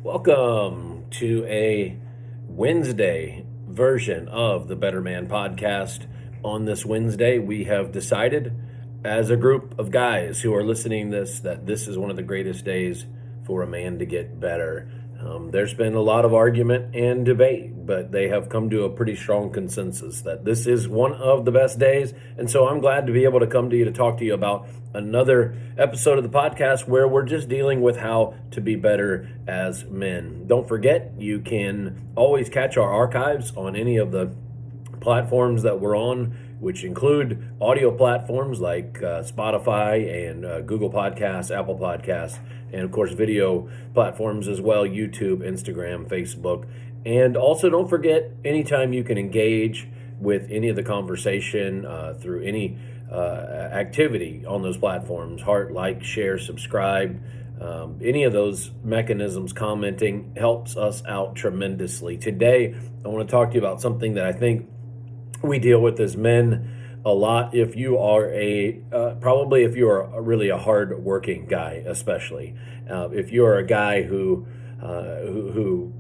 Welcome to a Wednesday version of the Better Man podcast. On this Wednesday, we have decided as a group of guys who are listening this that this is one of the greatest days for a man to get better. There's been a lot of argument and debate, but they have come to a pretty strong consensus that this is one of the best days. And so I'm glad to be able to come to you to talk to you about another episode of the podcast where we're just dealing with how to be better as men. Don't forget, you can always catch our archives on any of the platforms that we're on, which include audio platforms like Spotify and Google Podcasts, Apple Podcasts, and of course video platforms as well, YouTube, Instagram, Facebook. And also don't forget, anytime you can engage with any of the conversation through any activity on those platforms, heart, like, share, subscribe, any of those mechanisms, commenting helps us out tremendously. Today, I want to talk to you about something that I think we deal with as men a lot. If you are probably if you are really a hard working guy, especially if you are a guy who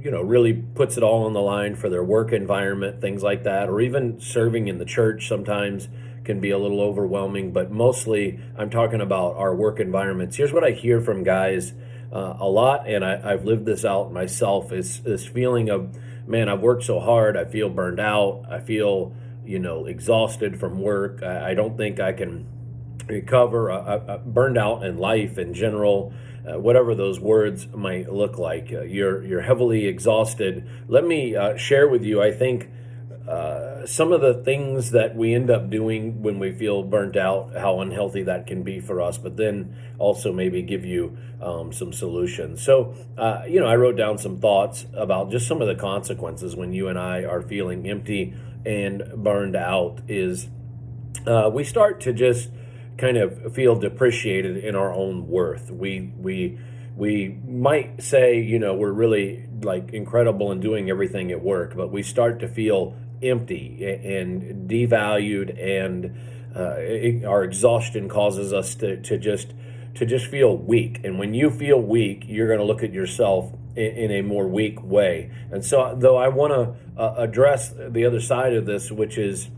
really puts it all on the line for their work environment, things like that, or even serving in the church sometimes can be a little overwhelming. But mostly, I'm talking about our work environments. Here's what I hear from guys a lot, and I've lived this out myself: is this feeling of, man, I've worked so hard, I feel burned out, I feel exhausted from work. I don't think I can recover. Burned out in life in general, whatever those words might look like. You're heavily exhausted. Let me share with you, I think, some of the things that we end up doing when we feel burnt out, how unhealthy that can be for us, but then also maybe give you some solutions. So, I wrote down some thoughts about just some of the consequences when you and I are feeling empty and burned out. Is we start to just kind of feel depreciated in our own worth. We might say, we're really like incredible in doing everything at work, but we start to feel empty and devalued, and our exhaustion causes us to just feel weak. And when you feel weak, you're going to look at yourself in a more weak way. And so, though I want to address the other side of this, which is,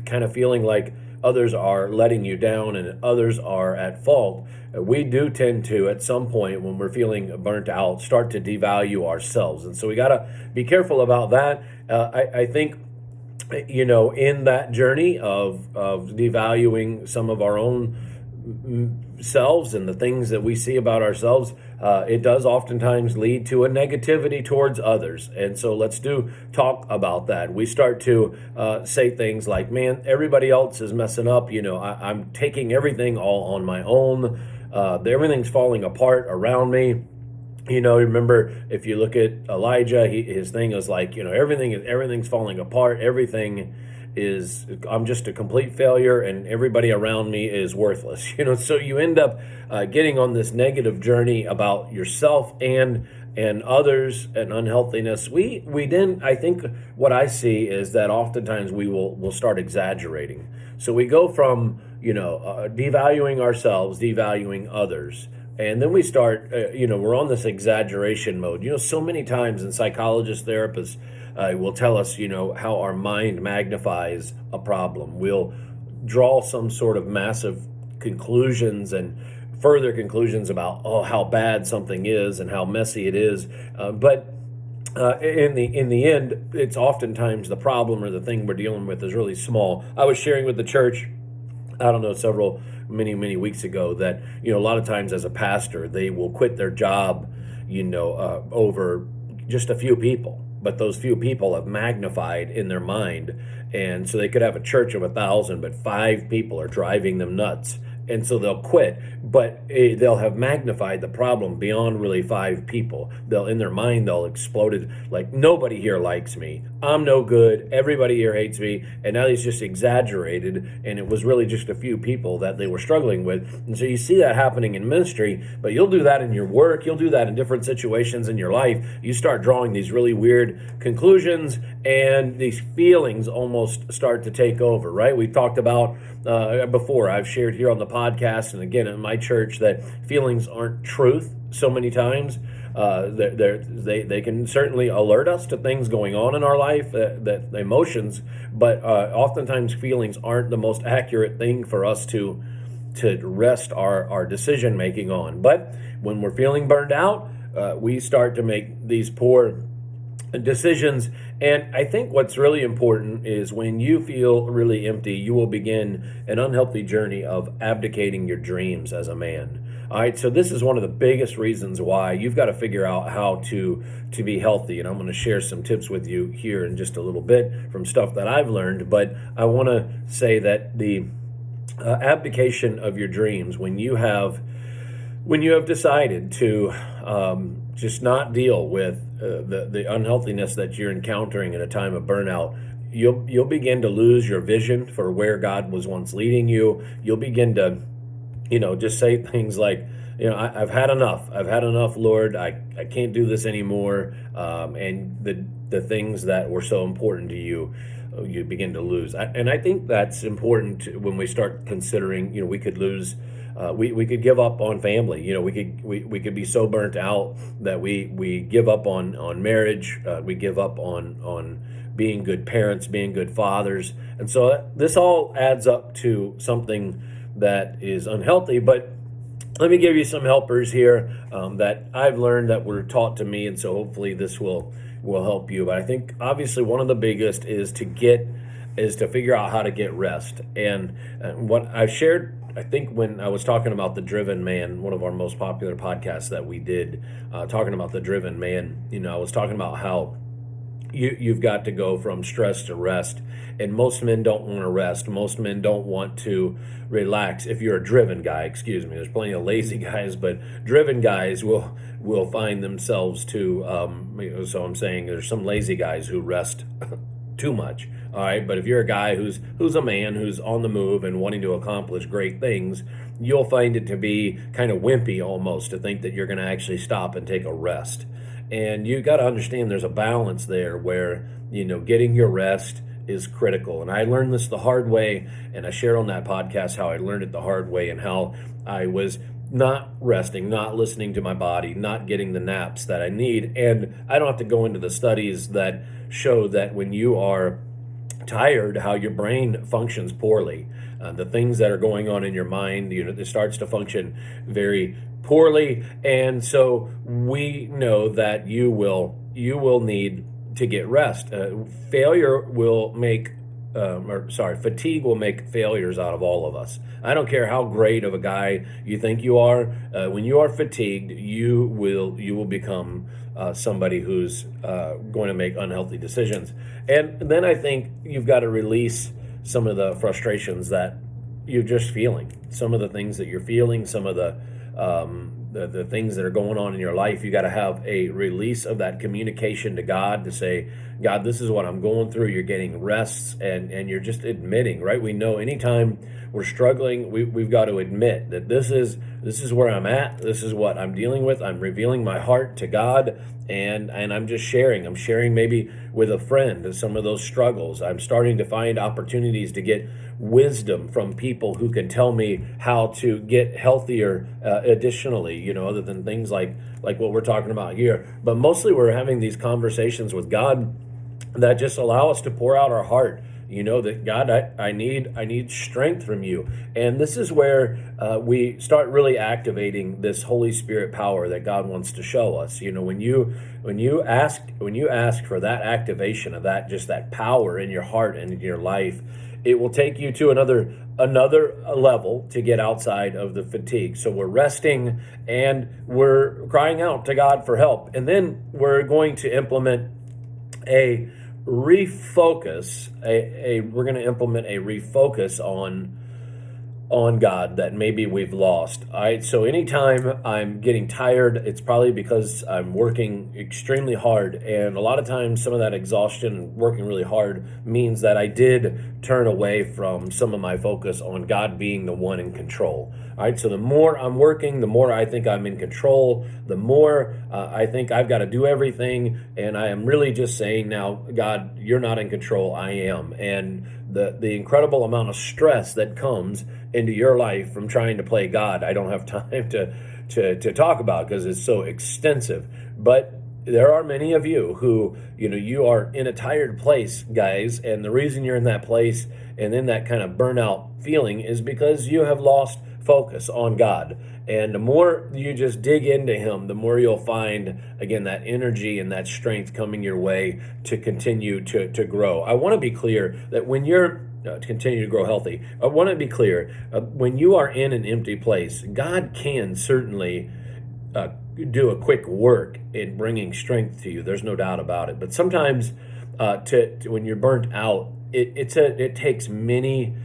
kind of feeling like others are letting you down and others are at fault, we do tend to, at some point when we're feeling burnt out, start to devalue ourselves. And so we got to be careful about that. I think, in that journey of devaluing some of our own selves and the things that we see about ourselves, it does oftentimes lead to a negativity towards others. And so let's talk about that. We start to say things like, man, everybody else is messing up. I'm taking everything all on my own. Everything's falling apart around me. Remember, if you look at Elijah, his thing is like, everything's falling apart. I'm just a complete failure, and everybody around me is worthless. So you end up getting on this negative journey about yourself and others and unhealthiness. We then, I think what I see is that oftentimes we'll start exaggerating. So we go from devaluing ourselves, devaluing others. And then we start, we're on this exaggeration mode. So many times, and psychologists, therapists will tell us, how our mind magnifies a problem. We'll draw some sort of massive conclusions and further conclusions about, how bad something is and how messy it is. But in the end, it's oftentimes the problem or the thing we're dealing with is really small. I was sharing with the church, I don't know, many weeks ago, that a lot of times as a pastor, they will quit their job over just a few people, but those few people have magnified in their mind, and so they could have a church of 1,000, but 5 people are driving them nuts, and so they'll quit. But they'll have magnified the problem beyond really 5 people. In their mind, they'll exploded like, nobody here likes me, I'm no good, everybody here hates me. And now he's just exaggerated, and it was really just a few people that they were struggling with. And so you see that happening in ministry, but you'll do that in your work, you'll do that in different situations in your life. You start drawing these really weird conclusions, and these feelings almost start to take over, right? We talked about before, I've shared here on the podcast and again in my church that feelings aren't truth so many times. They can certainly alert us to things going on in our life, that emotions, but oftentimes feelings aren't the most accurate thing for us to rest our decision making on. But when we're feeling burned out, we start to make these poor decisions. And I think what's really important is when you feel really empty, you will begin an unhealthy journey of abdicating your dreams as a man. All right, so this is one of the biggest reasons why you've got to figure out how to be healthy. And I'm going to share some tips with you here in just a little bit from stuff that I've learned. But I want to say that the abdication of your dreams, when you have decided to just not deal with the unhealthiness that you're encountering in a time of burnout, you'll begin to lose your vision for where God was once leading you. You'll begin to, just say things like, I've had enough. I've had enough, Lord. I can't do this anymore. And the things that were so important to you, you begin to lose. And I think that's important when we start considering, we could lose. We could give up on family. We could be so burnt out that we give up on marriage. We give up on being good parents, being good fathers. And so this all adds up to something that is unhealthy. But let me give you some helpers here that I've learned that were taught to me. And so hopefully this will help you. But I think obviously one of the biggest is to figure out how to get rest. And what I've shared, I think when I was talking about the Driven Man, one of our most popular podcasts that we did, talking about the Driven Man, I was talking about how you've got to go from stress to rest. And most men don't want to rest. Most men don't want to relax. If you're a driven guy, excuse me, there's plenty of lazy guys, but driven guys will find themselves to, so I'm saying there's some lazy guys who rest too much. All right, but if you're a guy who's a man who's on the move and wanting to accomplish great things, you'll find it to be kind of wimpy almost to think that you're going to actually stop and take a rest. And you got to understand there's a balance there where, getting your rest is critical. And I learned this the hard way, and I shared on that podcast how I learned it the hard way and how I was not resting, not listening to my body, not getting the naps that I need. And I don't have to go into the studies that show that when you are tired, how your brain functions poorly. The things that are going on in your mind, it starts to function very poorly. And so we know that you will need to get rest. Fatigue will make failures out of all of us. I don't care how great of a guy you think you are. When you are fatigued, you will become somebody who's going to make unhealthy decisions. And then I think you've got to release some of the frustrations that you're just feeling, some of the things that you're feeling, some of the things that are going on in your life. You got to have a release of that communication to God to say, God, this is what I'm going through. You're getting rests, and you're just admitting, right? We know anytime we're struggling, we've got to admit that this is where I'm at. This is what I'm dealing with. I'm revealing my heart to God, and I'm just sharing. I'm sharing maybe with a friend some of those struggles. I'm starting to find opportunities to get wisdom from people who can tell me how to get healthier additionally, other than things like what we're talking about here. But mostly we're having these conversations with God that just allow us to pour out our heart. That God, I need strength from you. And this is where we start really activating this Holy Spirit power that God wants to show us. When you ask for that activation of that power in your heart and in your life, it will take you to another level to get outside of the fatigue. So we're resting and we're crying out to God for help. And then we're going to implement a refocus. We're going to implement a refocus on God that maybe we've lost. All right. So anytime I'm getting tired, it's probably because I'm working extremely hard. And a lot of times some of that exhaustion and working really hard means that I did turn away from some of my focus on God being the one in control. All right. So the more I'm working, the more I think I'm in control, the more I think I've got to do everything. And I am really just saying now, God, you're not in control. I am. And the incredible amount of stress that comes into your life from trying to play God. I don't have time to talk about because it's so extensive. But there are many of you who, you are in a tired place, guys, and the reason you're in that place and in that kind of burnout feeling is because you have lost focus on God. And the more you just dig into Him, the more you'll find, again, that energy and that strength coming your way to continue to grow. I want to be clear that when you're to continue to grow healthy, I want to be clear, when you are in an empty place, God can certainly do a quick work in bringing strength to you. There's no doubt about it. But sometimes when you're burnt out, it takes many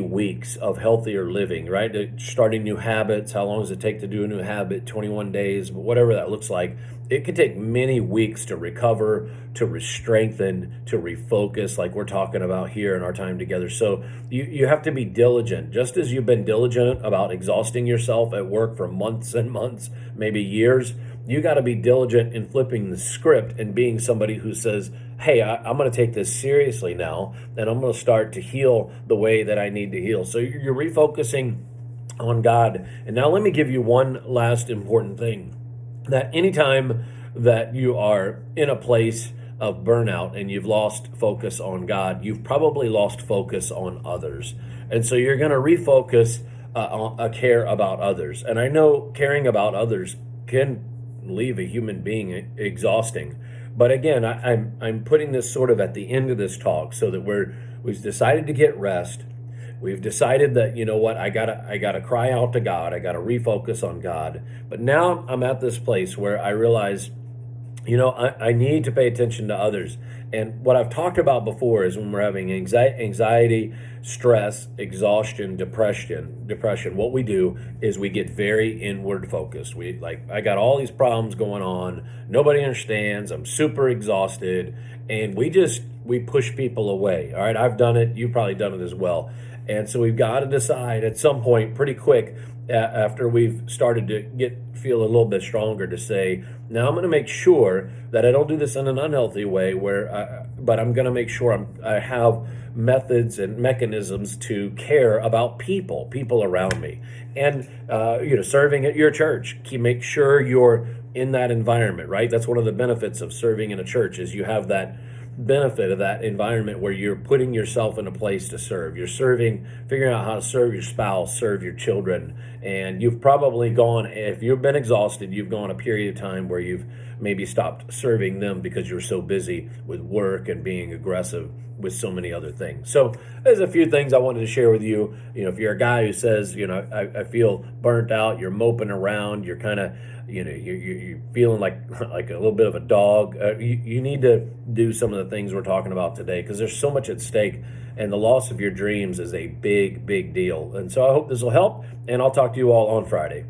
weeks of healthier living, right? Starting new habits. How long does it take to do a new habit? 21 days, but whatever that looks like. It can take many weeks to recover, to re-strengthen, to refocus, like we're talking about here in our time together. So you have to be diligent. Just as you've been diligent about exhausting yourself at work for months and months, maybe years, you got to be diligent in flipping the script and being somebody who says, hey, I'm going to take this seriously now, and I'm going to start to heal the way that I need to heal. So you're refocusing on God. And now let me give you one last important thing, that anytime that you are in a place of burnout and you've lost focus on God, you've probably lost focus on others. And so you're going to refocus on a care about others. And I know caring about others can leave a human being exhausting. But again, I'm putting this sort of at the end of this talk so that we've decided to get rest. We've decided that, you know what, I gotta cry out to God. I gotta refocus on God. But now I'm at this place where I realize, I need to pay attention to others. And what I've talked about before is when we're having anxiety, stress, exhaustion, depression, what we do is we get very inward focused. I got all these problems going on. Nobody understands. I'm super exhausted. And we push people away. All right. I've done it. You've probably done it as well. And so we've got to decide at some point pretty quick after we've started to feel a little bit stronger to say, now I'm going to make sure that I don't do this in an unhealthy way but I'm going to make sure I have methods and mechanisms to care about people around me. And, serving at your church, make sure you're in that environment, right? That's one of the benefits of serving in a church is you have that benefit of that environment where you're putting yourself in a place to serve. You're serving, figuring out how to serve your spouse, serve your children. And you've probably gone, if you've been exhausted, you've gone a period of time where you've maybe stopped serving them because you're so busy with work and being aggressive with so many other things. So there's a few things I wanted to share with you. If you're a guy who says, I feel burnt out, you're moping around, you're kind of, you're feeling like a little bit of a dog. You need to do some of the things we're talking about today because there's so much at stake, and the loss of your dreams is a big, big deal. And so I hope this will help, and I'll talk to you all on Friday.